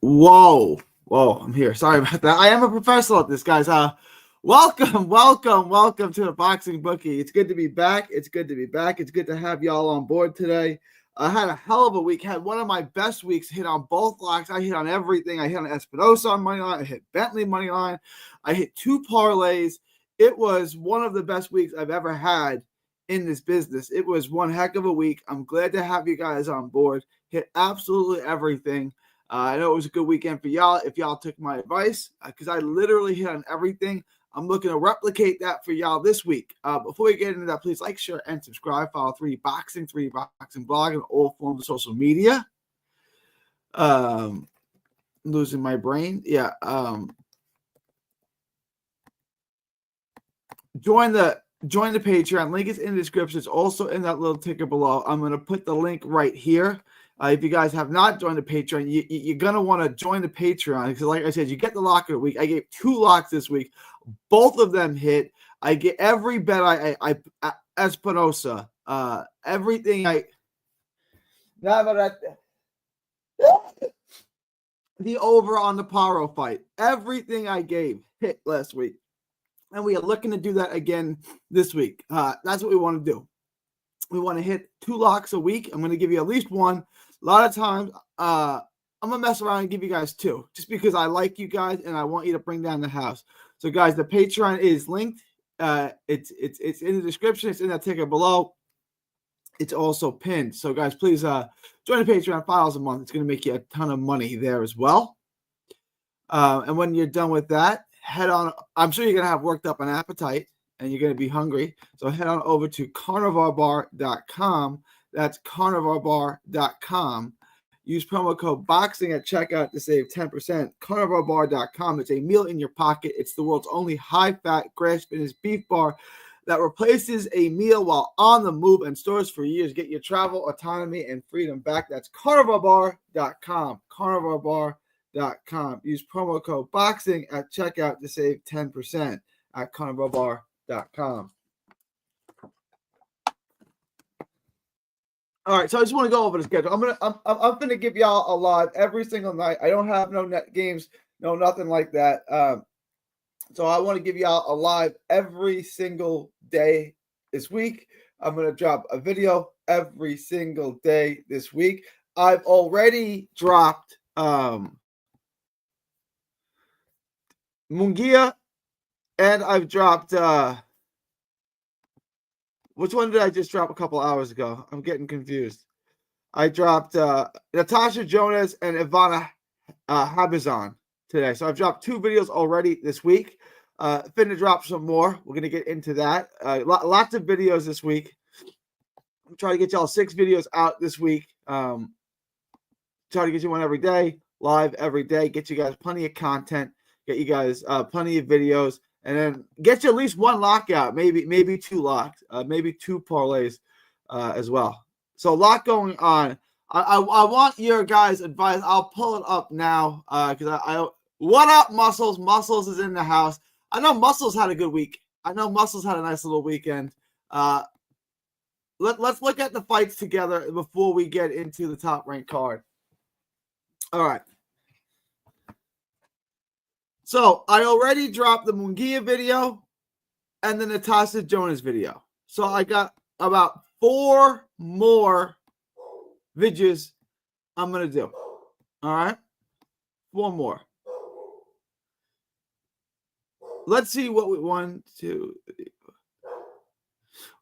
Whoa, I'm here. Sorry about that. I am a professional at this, guys. Welcome to the Boxing Bookie. It's good to be back. It's good to have y'all on board today. I had a hell of a week. Had one of my best weeks. Hit on both locks. I hit on everything. I hit on Espinosa on money line. I hit Bentley money line. I hit 2 parlays. It was one of the best weeks I've ever had in this business. It was one heck of a week. I'm glad to have you guys on board. Hit absolutely everything. I know it was a good weekend for y'all if y'all took my advice, because I literally hit on everything. I'm looking to replicate that for y'all this week. Before we get into that, please like, share, and subscribe. Follow 3Boxing blog, and all forms of social media. Losing my brain. Yeah. Join the Patreon. Link is in the description. It's also in that little ticker below. I'm going to put the link right here. If you guys have not joined the Patreon, you're going to want to join the Patreon because, like I said, you get the lock of the week. I gave 2 locks this week. Both of them hit. I get every bet I Espinosa. Everything the over on the Paro fight. Everything I gave hit last week. And we are looking to do that again this week. That's what we want to do. We want to hit 2 locks a week. I'm going to give you at least 1. A lot of times, I'm going to mess around and give you guys 2 just because I like you guys and I want you to bring down the house. So, guys, the Patreon is linked. It's in the description. It's in that ticker below. It's also pinned. So, guys, please join the Patreon. $5 a month. It's going to make you a ton of money there as well. And when you're done with that, head on. I'm sure you're going to have worked up an appetite and you're going to be hungry. So head on over to carnivalbar.com. That's carnivalbar.com. Use promo code BOXING at checkout to save 10%. Carnivalbar.com. It's a meal in your pocket. It's the world's only high-fat, grass-finished beef bar that replaces a meal while on the move and stores for years. Get your travel, autonomy, and freedom back. That's carnivalbar.com. Carnivalbar.com. Use promo code BOXING at checkout to save 10% at carnivalbar.com. All right, so I just want to go over the schedule. I'm gonna give y'all a live every single night. I don't have no net games, no nothing like that. So I want to give y'all a live every single day this week. I'm gonna drop a video every single day this week. I've already dropped Munguia, and I've dropped which one did I just drop a couple hours ago? I'm getting confused. I dropped Natasha Jonas and Ivana Habazan today. So I've dropped 2 videos already this week. Finna drop some more. We're going to get into that. Lots of videos this week. I'm trying to get y'all 6 videos out this week. Try to get you one every day, live every day. Get you guys plenty of content. Get you guys plenty of videos. And then get you at least 1 lockout, maybe 2 locks, maybe 2 parlays as well. So a lot going on. I want your guys' advice. I'll pull it up now because what up, Muscles? Muscles is in the house. I know Muscles had a good week. I know Muscles had a nice little weekend. Let's look at the fights together before we get into the top ranked card. All right. So I already dropped the Munguia video and the Natasha Jonas video. So I got about 4 more videos I'm going to do. All right. 4 more. Let's see what we want to.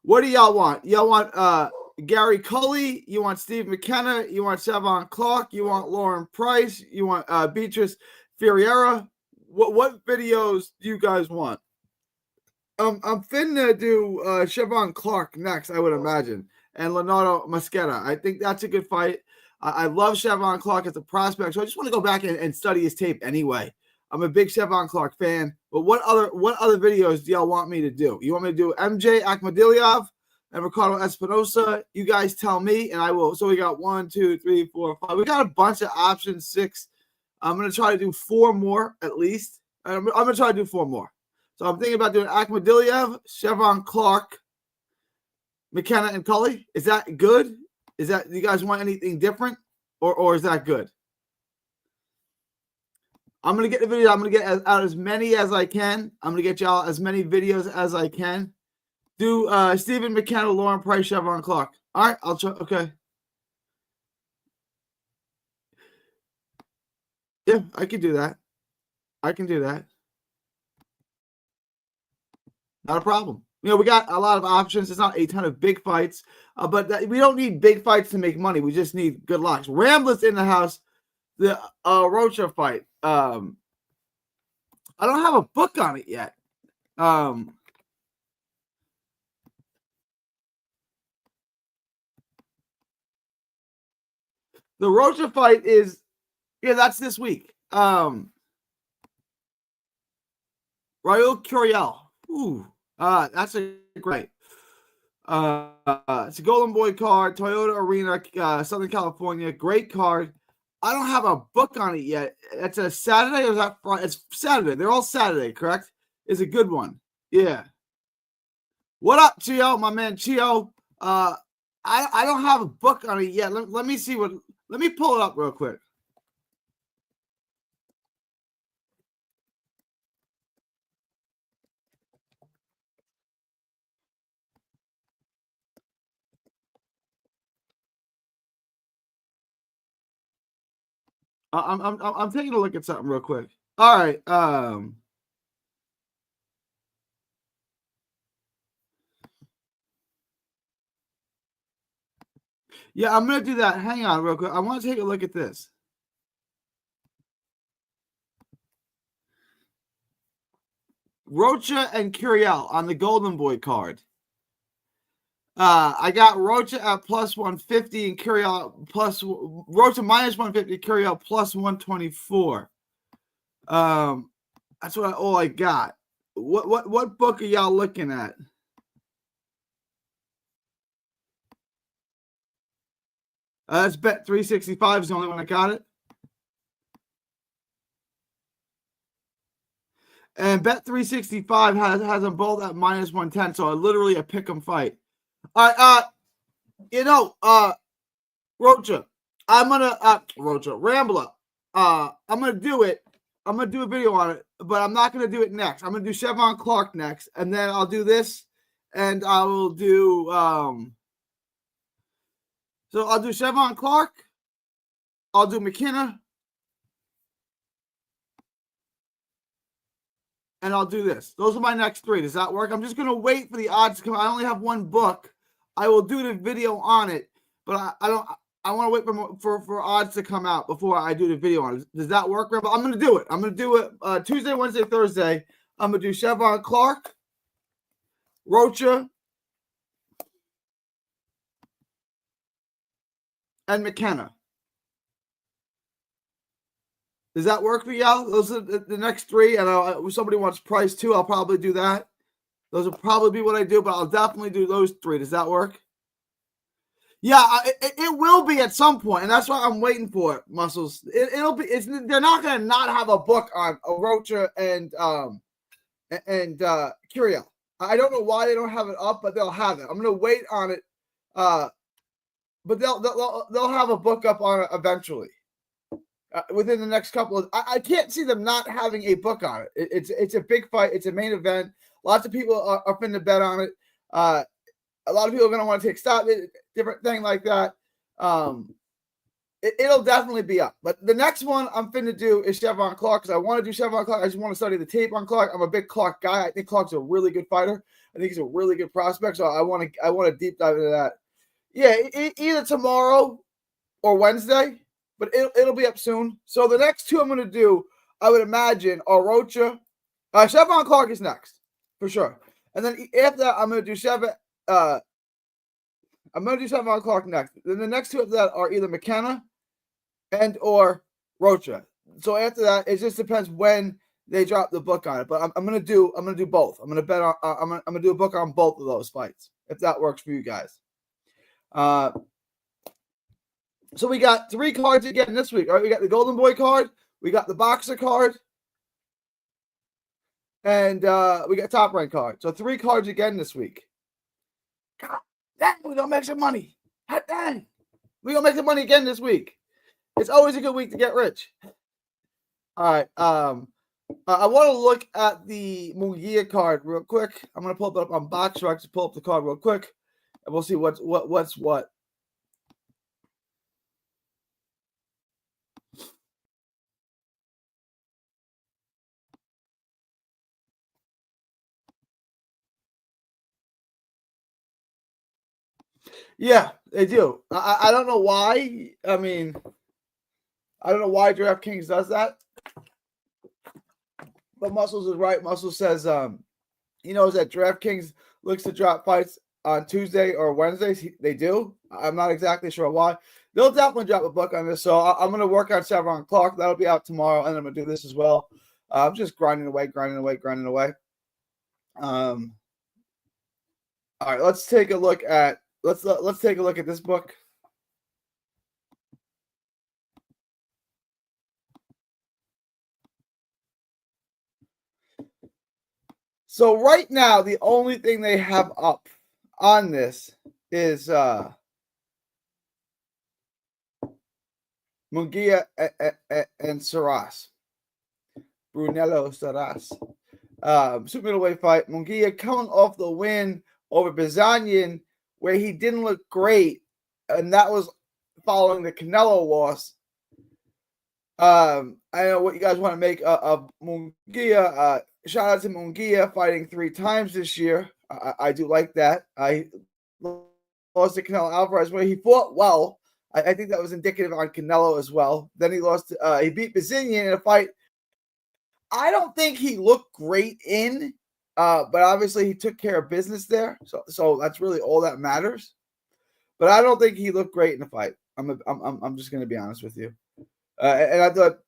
What do y'all want? Y'all want Gary Cully? You want Steve McKenna? You want Siobhan Clark? You want Lauren Price? You want Beatrice Ferreira? What videos do you guys want? I'm finna do Siobhan Clark next, I would imagine, and Leonardo Mosqueda. I think that's a good fight. I love Siobhan Clark as a prospect, so I just want to go back and study his tape anyway. I'm a big Siobhan Clark fan. But what other videos do y'all want me to do? You want me to do MJ Akhmadiliev and Ricardo Espinosa? You guys tell me, and I will. So we got 1, 2, 3, 4, 5. We got a bunch of options. 6. I'm going to try to do 4 more at least. I'm going to try to do 4 more. So I'm thinking about doing Akhmadiliev, Siobhan Clark, McKenna, and Cully. Is that good? Do you guys want anything different? Or is that good? I'm going to get the video. I'm going to get out as many as I can. I'm going to get y'all as many videos as I can. Do Stephen McKenna, Lauren Price, Chevron Clark. All right, I'll try. Okay. Yeah, I can do that. I can do that. Not a problem. You know, we got a lot of options. It's not a ton of big fights, but we don't need big fights to make money. We just need good locks. Ramblers in the house. The Rocha fight. I don't have a book on it yet. The Rocha fight is, yeah, that's this week. Raul Curiel. Ooh, that's a great. It's a Golden Boy card, Toyota Arena, Southern California. Great card. I don't have a book on it yet. It's a Saturday or is that Friday? It's Saturday. They're all Saturday, correct? It's a good one. Yeah. What up, Chio? My man Chio. I don't have a book on it yet. Let me see what. Let me pull it up real quick. I'm taking a look at something real quick. All right. Yeah, I'm gonna do that. Hang on real quick. I want to take a look at this. Rocha and Curiel on the Golden Boy card. I got Rocha at plus 150 and Curiel plus Rocha minus 150, Curiel plus 124. That's all I got. What book are y'all looking at? That's Bet 365 is the only one I got it. And Bet 365 has them both at minus 110, so literally a pick 'em fight. All right, Rocha, I'm gonna Rocha Rambler. I'm gonna do it. I'm gonna do a video on it, but I'm not gonna do it next. I'm gonna do Chevron Clark next, and then I'll do this, and I will do so I'll do Chevron Clark, I'll do McKenna, and I'll do this. Those are my next three. Does that work? I'm just gonna wait for the odds to come. I only have one book. I will do the video on it, but I don't. I want to wait for odds to come out before I do the video on it. Does that work, Rebel? I'm going to do it. I'm going to do it Tuesday, Wednesday, Thursday. I'm going to do Chevron Clark, Rocha, and McKenna. Does that work for y'all? Those are the next three. And if somebody wants Price too, I'll probably do that. Those will probably be what I do, but I'll definitely do those three. Does that work? Yeah, it will be at some point, and that's why I'm waiting for it. Muscles. It'll be. They're not going to not have a book on Rocha and Curiel. I don't know why they don't have it up, but they'll have it. I'm going to wait on it, but they'll have a book up on it eventually. Within the next couple of, I can't see them not having a book on it. It's a big fight. It's a main event. Lots of people are finna bet on it. A lot of people are going to want to take stock, different thing like that. It'll definitely be up. But the next one I'm finna do is Chevron Clark because I want to do Chevron Clark. I just want to study the tape on Clark. I'm a big Clark guy. I think Clark's a really good fighter. I think he's a really good prospect. So I want to deep dive into that. Yeah, either tomorrow or Wednesday, but it'll be up soon. So the next two I'm going to do, I would imagine, are Rocha. Chevron Clark is next for sure. And then after that, I'm going to do Chevron Clark next. Then the next two after that are either McKenna and or Rocha. So after that, it just depends when they drop the book on it. But I'm gonna do both. I'm gonna bet on I'm gonna do a book on both of those fights if that works for you guys. So we got 3 cards again this week. All right, we got the Golden Boy card, we got the Boxer card, and we got Top Rank card. So 3 cards again this week. God dang, we're gonna make some money. God dang. We're gonna make some money again this week. It's always a good week to get rich. All right. I want to look at the Munguia card real quick. I'm going to pull it up on Box Rec to pull up the card real quick, and we'll see what's what. Yeah, they do. I don't know why. I mean, I don't know why DraftKings does that. But Muscles is right. Muscles says he knows that DraftKings looks to drop fights on Tuesday or Wednesdays. They do. I'm not exactly sure why. They'll definitely drop a book on this. So I'm going to work on Chevron Clark. That'll be out tomorrow, and I'm going to do this as well. I'm just grinding away. All right, let's take a look at let's take a look at this book. So right now, the only thing they have up on this is Munguia and Saras. Brunello Saras. Super middleweight fight. Munguia coming off the win over Bazanian, where he didn't look great, and that was following the Canelo loss. I know what you guys want to make of Munguia. Shout out to Munguia fighting 3 times this year. I do like that. I lost to Canelo Alvarez, where he fought well. I think that was indicative on Canelo as well. Then he lost. He beat Bazanian in a fight I don't think he looked great in, but obviously he took care of business there. So that's really all that matters. But I don't think he looked great in the fight. I'm just going to be honest with you. And I thought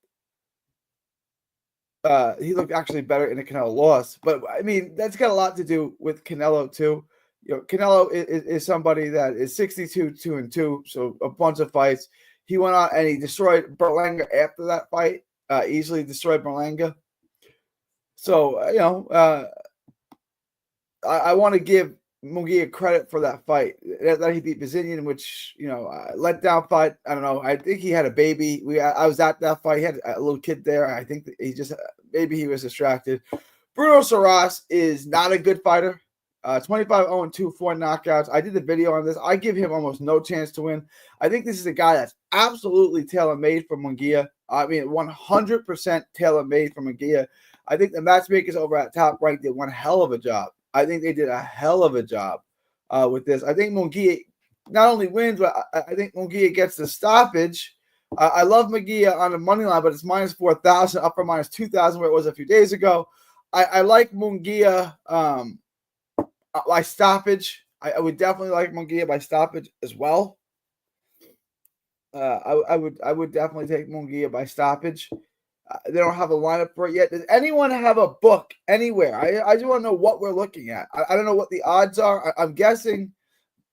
he looked actually better in the Canelo loss. But I mean, that's got a lot to do with Canelo too. You know, Canelo is somebody that is 62-2-2, so a bunch of fights. He went out and he destroyed Berlanga after that fight. Easily destroyed Berlanga. So I want to give Munguia credit for that fight that he beat Bazanian, which let down fight. I don't know. I think he had a baby. I was at that fight. He had a little kid there. I think he just maybe he was distracted. Bruno Saras is not a good fighter. 25-0-2, 4 knockouts. I did the video on this. I give him almost no chance to win. I think this is a guy that's absolutely tailor-made for Munguia. I mean, 100% tailor-made for Munguia. I think the matchmakers over at Top Rank did one hell of a job. I think they did a hell of a job with this. I think Munguia not only wins, but I think Munguia gets the stoppage. I love Munguia on the money line, but it's minus 4,000, up from minus 2,000 where it was a few days ago. I like Munguia by stoppage. I would definitely like Munguia by stoppage as well. I would definitely take Munguia by stoppage. They don't have a lineup for it yet. Does anyone have a book anywhere? I just want to know what we're looking at. I don't know what the odds are. I'm guessing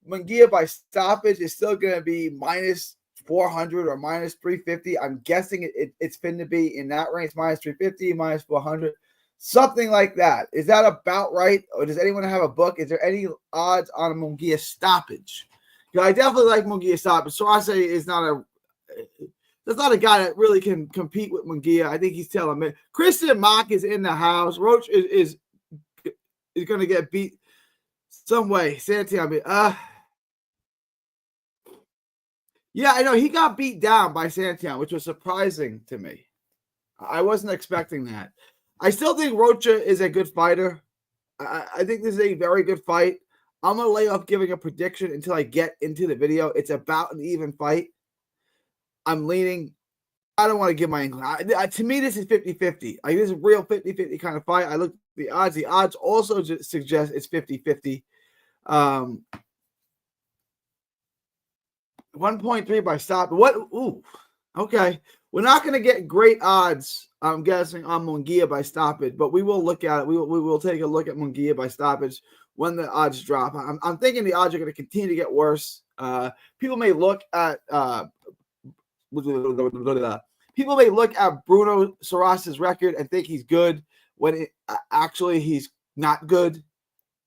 Munguia by stoppage is still going to be minus 400 or minus 350. I'm guessing it's going to be in that range, minus 350, minus 400. Something like that. Is that about right? Or does anyone have a book? Is there any odds on a Munguia stoppage? I definitely like Munguia stoppage. Sarase is not a guy that really can compete with Munguia. I think he's telling me. Christian Mock is in the house. Roach is going to get beat some way. Santiago. Yeah, I know. He got beat down by Santiago, which was surprising to me. I wasn't expecting that. I still think Rocha is a good fighter. I think this is a very good fight. I'm going to lay off giving a prediction until I get into the video. It's about an even fight. I'm leaning. I don't want to give my to me, this is 50-50. Like, this is a real 50-50 kind of fight. I look at the odds. The odds also suggest it's 50-50. 1.3 by stop. What? Ooh, okay. We're not going to get great odds, I'm guessing, on Munguia by stoppage, but we will look at it. We will take a look at Munguia by stoppage when the odds drop. I'm thinking the odds are going to continue to get worse. People may look at Bruno Saras's record and think he's good when actually he's not good.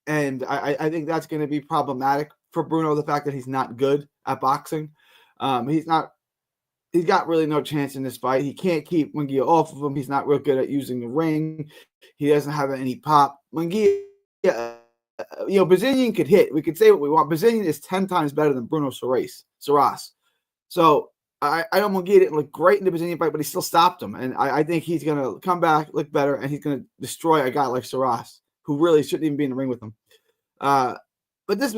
And I think that's going to be problematic for Bruno, the fact that he's not good at boxing. He's not he's got really no chance in this fight. He can't keep Munguia off of him. He's not real good at using the ring. He doesn't have any pop. Munguia, Brazilian could hit. We could say what we want. Brazilian is 10 times better than Bruno Soares. So I know Munguia didn't look great in the Brazilian fight, but he still stopped him. And I think he's going to come back, look better, and he's going to destroy a guy like Soares, who really shouldn't even be in the ring with him. But this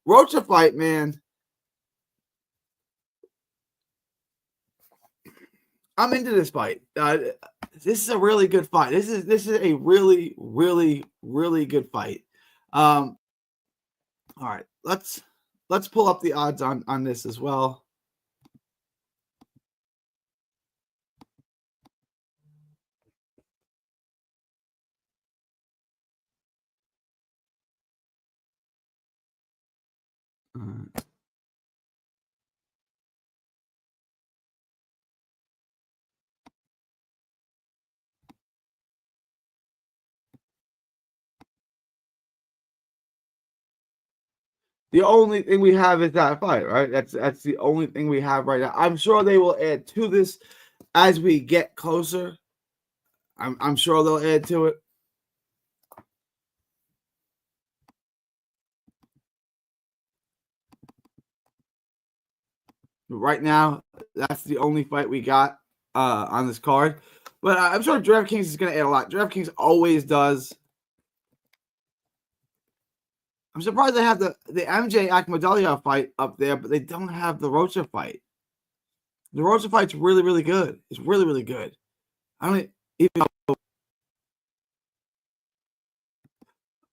Rocha fight, man, I'm into this fight. This is a really good fight. This is a really, really, really good fight. All right, let's pull up the odds on this as well. The only thing we have is that fight, right? That's the only thing we have right now. I'm sure they will add to this as we get closer. I'm sure they'll add to it. But right now, that's the only fight we got on this card. But I'm sure DraftKings is going to add a lot. DraftKings always does. I'm surprised they have the MJ Akhmadaliev fight up there, but they don't have the Rocha fight. The Rocha fight's really, really good. It's really, really good. I don't even know.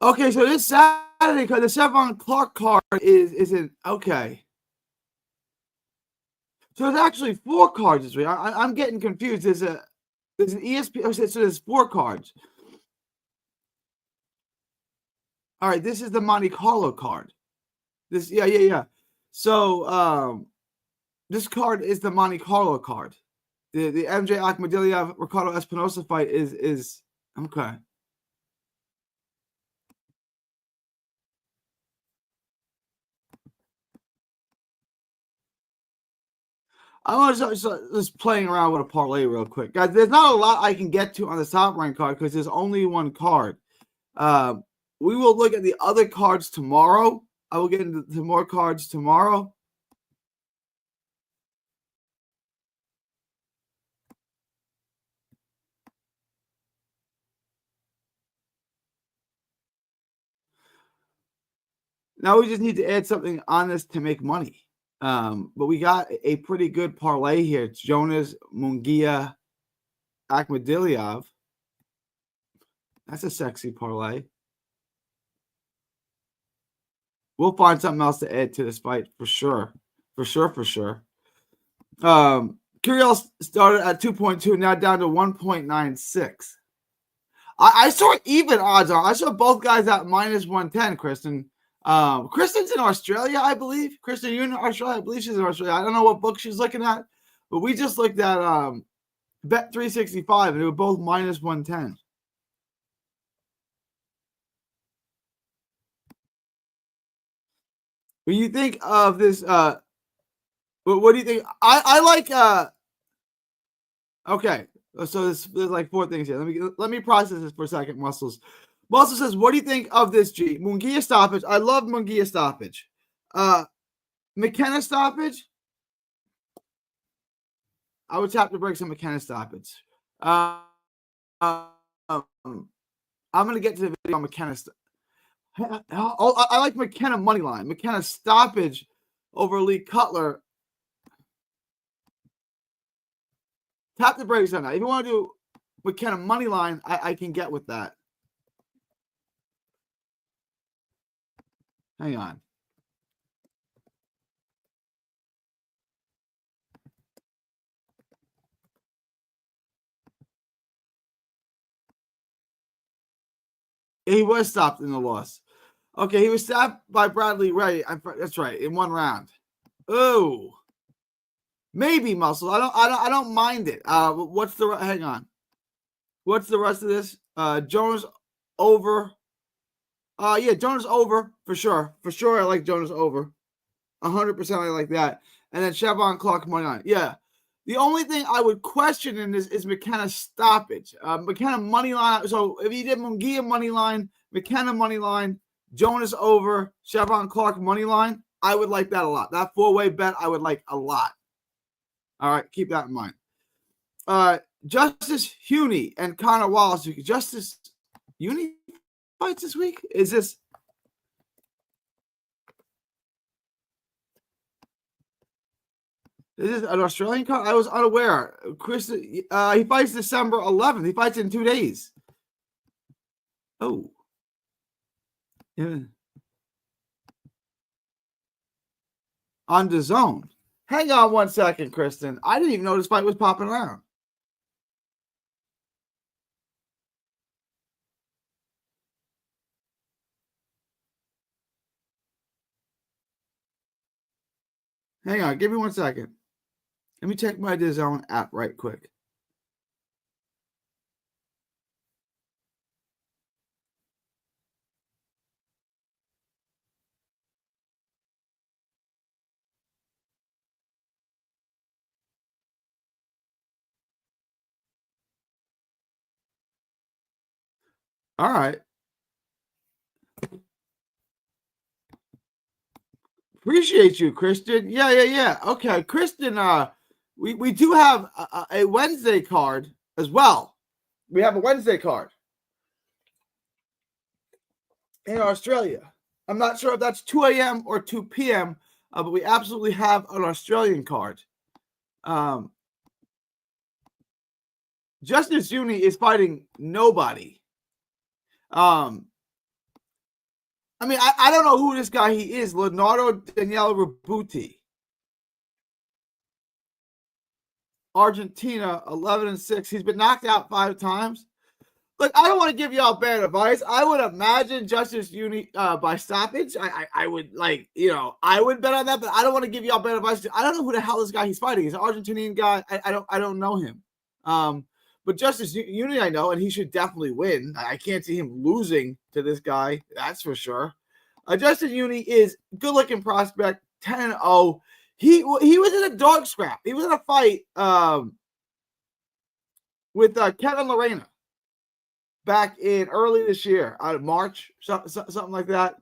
Okay, so this Saturday, because the 7 o'clock card is in, okay. So there's actually 4 cards this week. I'm getting confused. There's an ESPN, so there's 4 cards. All right, this is the Monte Carlo card. Yeah. So this card is the Monte Carlo card. The MJ Akhmadaliev Ricardo Espinosa fight is okay. I'm just playing around with a parlay real quick, guys. There's not a lot I can get to on the top rank card because there's only 1 card. We will look at the other cards tomorrow. I will get into more cards tomorrow. Now we just need to add something on this to make money. But we got a pretty good parlay here. It's Jonas, Munguia, Akhmadaliev. That's a sexy parlay. We'll find something else to add to this fight for sure. For sure. Kirill started at 2.2, now down to 1.96. I saw even odds on. I saw both guys at minus 110, Kristen. Kristen's in Australia, I believe. Kristen, you in Australia? I believe she's in Australia. I don't know what book she's looking at, but we just looked at Bet 365, and they were both minus 110. When you think of this, what do you think? I like. Okay, so there's like 4 things here. Let me process this for a second. Muscles says, what do you think of this? G Munguia stoppage. I love Munguia stoppage. McKenna stoppage. I would tap the brakes on McKenna stoppage. I'm gonna get to the video on McKenna. I like McKenna money line. McKenna stoppage over Lee Cutler. Tap the brakes on that. If you want to do McKenna money line, I can get with that. Hang on. He was stopped in the loss. Okay, he was stopped by Bradley Ray. That's right, in 1 round. Oh, maybe Muscle. I don't mind it. What's the hang on? What's the rest of this? Jonas over. Yeah, Jonas over for sure. For sure, I like Jonas over. 100%, I like that. And then Chevron clock money on. Yeah. The only thing I would question in this is McKenna's stoppage. McKenna money line. So if you did Munguia money line, McKenna money line, Jonas over, Chevron Clark money line, I would like that a lot. That 4-way bet I would like a lot. All right, keep that in mind. Justice Huney and Connor Wallace. Justice Huney fights this week? Is this? Is this an Australian card? I was unaware. Chris, he fights December 11th. He fights in 2 days. Oh. Yeah. On the zone. Hang on 1 second, Kristen. I didn't even know this fight was popping around. Hang on. Give me 1 second. Let me check my DAZN app right quick. All right. Appreciate you, Christian. Yeah. Okay, Kristen, we do have a Wednesday card as well. We have a Wednesday card in Australia. I'm not sure if that's 2 a.m. or 2 p.m., but we absolutely have an Australian card. Justice Huney is fighting nobody. I mean, I don't know who this guy he is. Leonardo Daniele Rabuti. Argentina, 11-6. He's been knocked out 5 times. Look, I don't want to give y'all bad advice. I would imagine Justice Huney by stoppage. I would I would bet on that, but I don't want to give y'all bad advice. I don't know who the hell this guy he's fighting. He's an Argentinian guy. I don't know him. But Justice Huney I know, and he should definitely win. I can't see him losing to this guy. That's for sure. Justice Huney is good-looking prospect, 10-0. He was in a dog scrap. He was in a fight with Kevin Lorena back in early this year, out of March, something like that.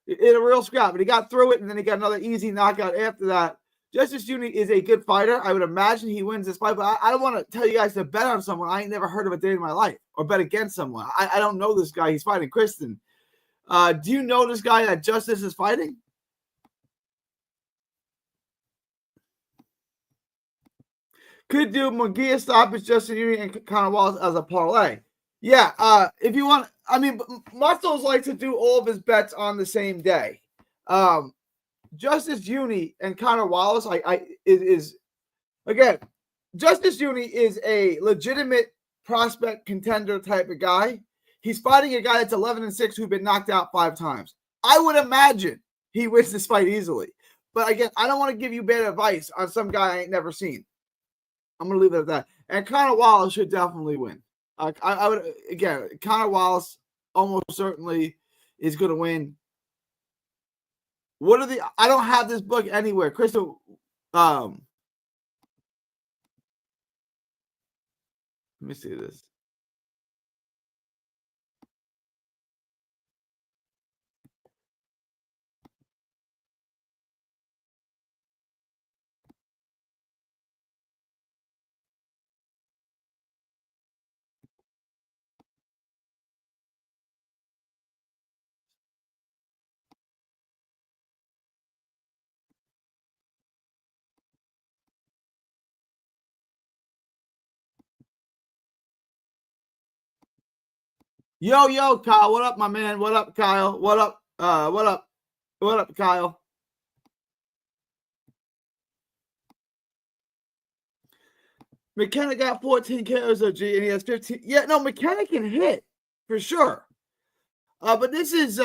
In a real scrap, but he got through it, and then he got another easy knockout after that. Justice Huney is a good fighter. I would imagine he wins this fight, but I don't want to tell you guys to bet on someone I ain't never heard of a day in my life, or bet against someone. I don't know this guy he's fighting. Kristen, do you know this guy that Justice is fighting? Could do Munguia stoppage, Justice Huney, and Connor Wallace as a parlay. Yeah, if you want, I mean, Muscles likes to do all of his bets on the same day. Justice Huney and Connor Wallace, again, Justice Huney is a legitimate prospect contender type of guy. He's fighting a guy that's 11-6 who's been knocked out 5 times. I would imagine he wins this fight easily. But again, I don't want to give you bad advice on some guy I ain't never seen. I'm going to leave it at that. And Connor Wallace should definitely win. I would, again, Connor Wallace almost certainly is going to win. What are the? I don't have this book anywhere, Crystal. Let me see this. Yo, Kyle. What up, my man? What up, Kyle? What up? What up? What up, Kyle? McKenna got 14 KOs, OG, and he has 15. Yeah, no, McKenna can hit for sure. But this is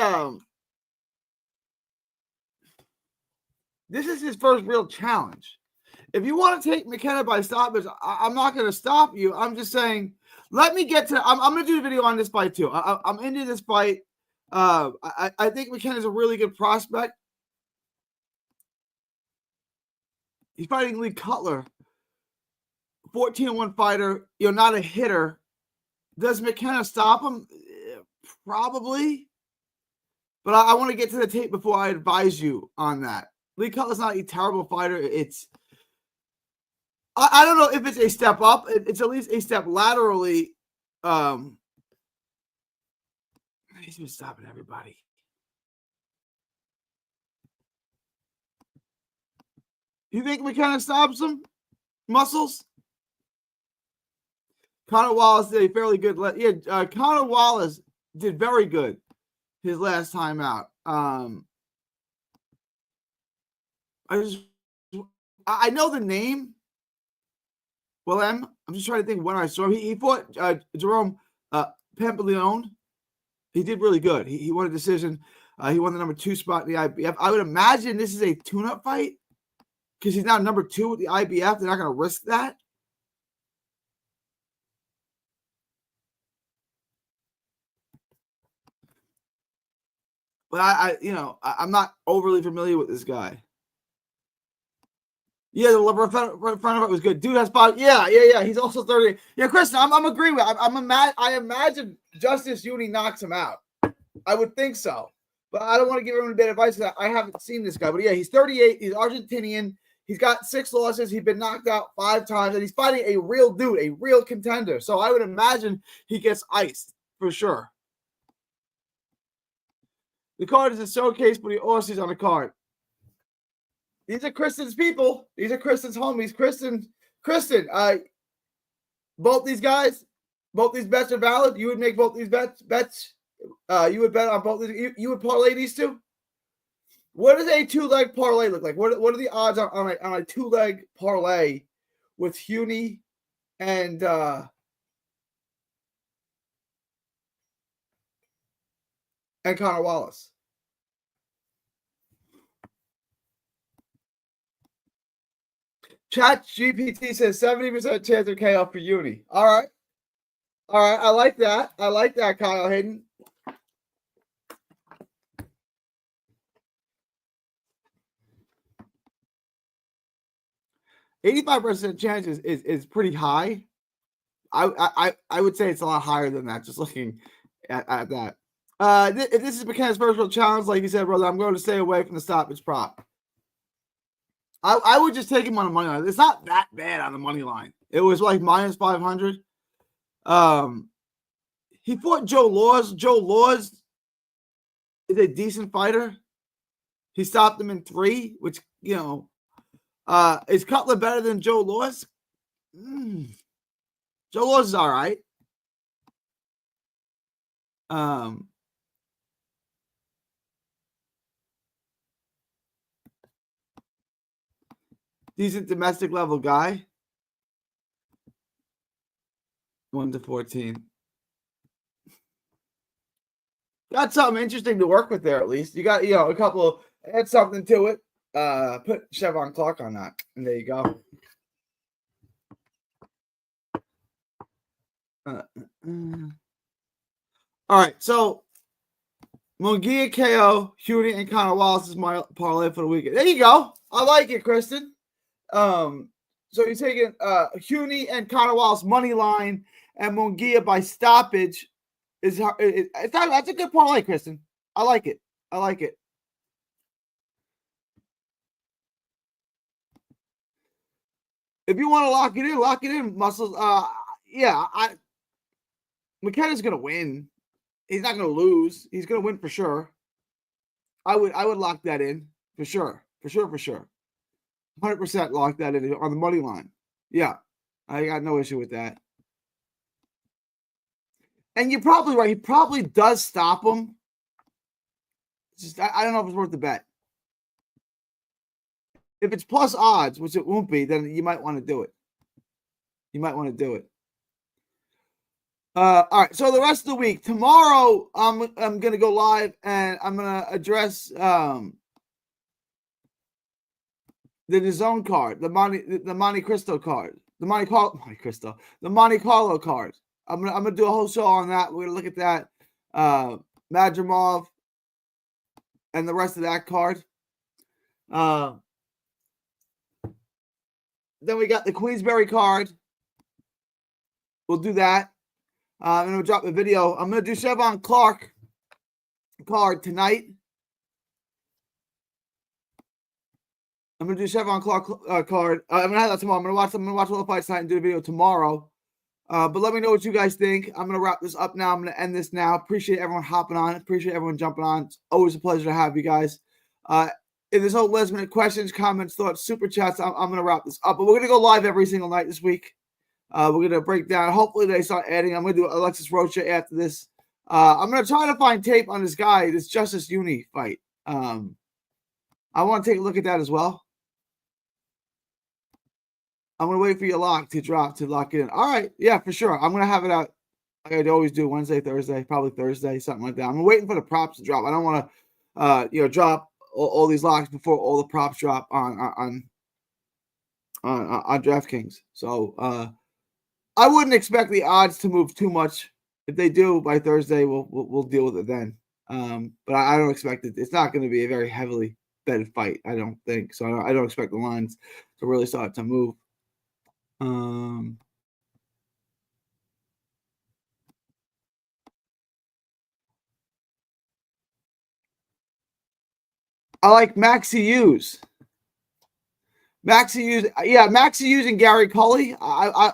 his first real challenge. If you want to take McKenna by stoppage, I'm not going to stop you. I'm just saying, let me get to. I'm going to do a video on this fight too. I'm into this fight. I think McKenna's a really good prospect. He's fighting Lee Cutler. 14-1 fighter, not a hitter. Does McKenna stop him? Probably. But I want to get to the tape before I advise you on that. Lee Cutler's not a terrible fighter. I don't know if it's a step up. It's at least a step laterally. He's been stopping everybody. You think McKenna stops him? Muscles? Conor Wallace did a fairly good. Conor Wallace did very good his last time out. I know the name. Well, I'm just trying to think when I saw him. He fought Jerome Pampillon. He did really good. He won a decision. He won the number 2 spot in the IBF. I would imagine this is a tune-up fight because he's now number 2 with the IBF. They're not going to risk that. But I'm not overly familiar with this guy. Yeah, the front of it was good. Dude has spot. Yeah. He's also 30. Yeah, Kristen, I'm agreeing with. I imagine Justice Uni knocks him out. I would think so, but I don't want to give everyone bad advice. I haven't seen this guy, but yeah, he's 38. He's Argentinian. He's got 6 losses. He's been knocked out 5 times, and he's fighting a real dude, a real contender. So I would imagine he gets iced for sure. The card is a showcase, but the Aussies on the card. These are Kristen's people. These are Kristen's homies. Kristen, both these guys, both these bets are valid. You would make both these bets. You would bet on both these. You would parlay these two. What does a 2-leg parlay look like? What are the odds on a 2-leg parlay with Huni and Conor Wallace? Chat GPT says 70% chance of KO for Uni. All right. I like that. Kyle Hayden. %85 chance is pretty high. I would say it's a lot higher than that. Just looking at that. If this is McKenna's first real challenge, like you said, brother, I'm going to stay away from the stoppage prop. I would just take him on the money line. It's not that bad on the money line. It was like minus 500. He fought Joe Laws. Joe Laws is a decent fighter. He stopped him in 3, which, is Cutler better than Joe Laws? Joe Laws is all right. Decent domestic level guy. 1-14. Got something interesting to work with there, at least. You got, a couple, add something to it. Put Chevron clock on that. And there you go. All right, so Munguia KO, Huni, and Conor Wallace is my parlay for the weekend. There you go. I like it, Kristen. So you're taking Huni and Conor Wallace money line and Munguia by stoppage. That's a good parlay, Kristen. I like it. If you want to lock it in, Muscles. McKenna's gonna win. He's not gonna lose. He's gonna win for sure. I would lock that in for sure. 100% lock that in on the money line. Yeah, I got no issue with that. And you're probably right. He probably does stop him. Just I don't know if it's worth the bet. If it's plus odds, which it won't be, then you might want to do it. All right. So the rest of the week, tomorrow, I'm gonna go live and I'm gonna address the DAZN card, the Monte Cristo card, the Monte Carlo card. I'm gonna do a whole show on that. We're gonna look at that, Madrimov, and the rest of that card. Then we got the Queensberry card. we'll do that. And we'll drop the video. I'm going to do Chevron Clark card tonight. I'm going to do Chevron Clark card. I'm going to have that tomorrow. I'm going to watch all the fights tonight and do the video tomorrow. But let me know what you guys think. I'm going to wrap this up now. I'm going to end this now. Appreciate everyone hopping on. Appreciate everyone jumping on. It's always a pleasure to have you guys. If there's no last minute questions, comments, thoughts, super chats, I'm going to wrap this up. But we're going to go live every single night this week. We're going to break down. Hopefully they start adding. I'm going to do Alexis Rocha after this. I'm going to try to find tape on this guy, this Justice Uni fight. I want to take a look at that as well. I'm going to wait for your lock to drop to lock it in. All right. Yeah, for sure. I'm going to have it out like I always do, Wednesday, Thursday, probably Thursday, something like that. I'm waiting for the props to drop. I don't want to, drop all these locks before all the props drop on DraftKings. So I wouldn't expect the odds to move too much. If they do by Thursday, we'll deal with it then. But I don't expect it. It's not going to be a very heavily betted fight. I don't think so. I don't expect the lines to really start to move. I like Maxi Hughes. Maxi Hughes and Gary Cully. I'm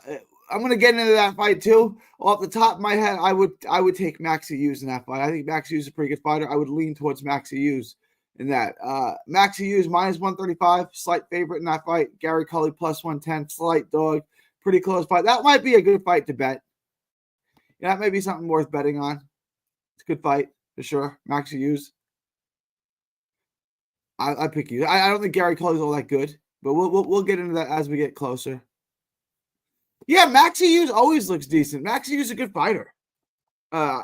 going to get into that fight too. Off the top of my head, I would take Maxi Hughes in that fight. I think Maxi Hughes is a pretty good fighter. I would lean towards Maxi Hughes in that. Maxi Hughes minus 135, slight favorite in that fight. Gary Cully plus 110, slight dog, pretty close fight. That might be a good fight to bet. Yeah, that may be something worth betting on. It's a good fight for sure. Maxi Hughes. I pick you. I don't think Gary Cully's all that good, but we'll get into that as we get closer. Yeah, Maxi Hughes always looks decent. Maxi Hughes is a good fighter. I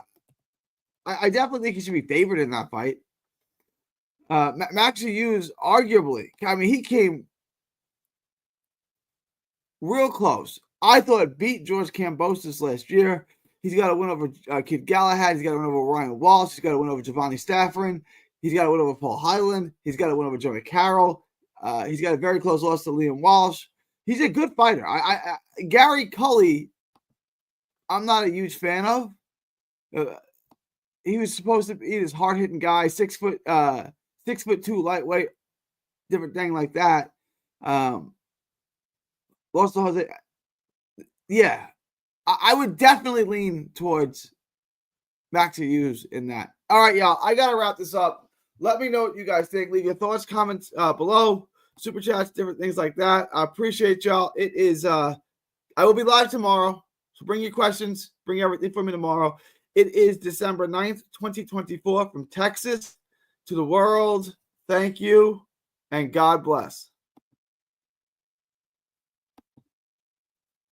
definitely think he should be favored in that fight. Maxi Hughes, arguably, I mean, he came real close. I thought beat George Kambosos last year. He's got a win over Kid Galahad. He's got a win over Ryan Walsh. He's got a win over Giovanni Stafford. He's got a win over Paul Hyland. He's got a win over Joey Carroll. He's got a very close loss to Liam Walsh. He's a good fighter. Gary Cully, I'm not a huge fan of. He was supposed to be this hard-hitting guy, 6'2" lightweight, different thing like that. Lost to Jose. Yeah, I would definitely lean towards Maxi Hughes in that. All right, y'all. I gotta wrap this up. Let me know what you guys think. Leave your thoughts, comments below. Super chats, different things like that. I appreciate y'all. It is I will be live tomorrow. So bring your questions, bring everything for me tomorrow. It is December 9th, 2024 from Texas to the world. Thank you and God bless.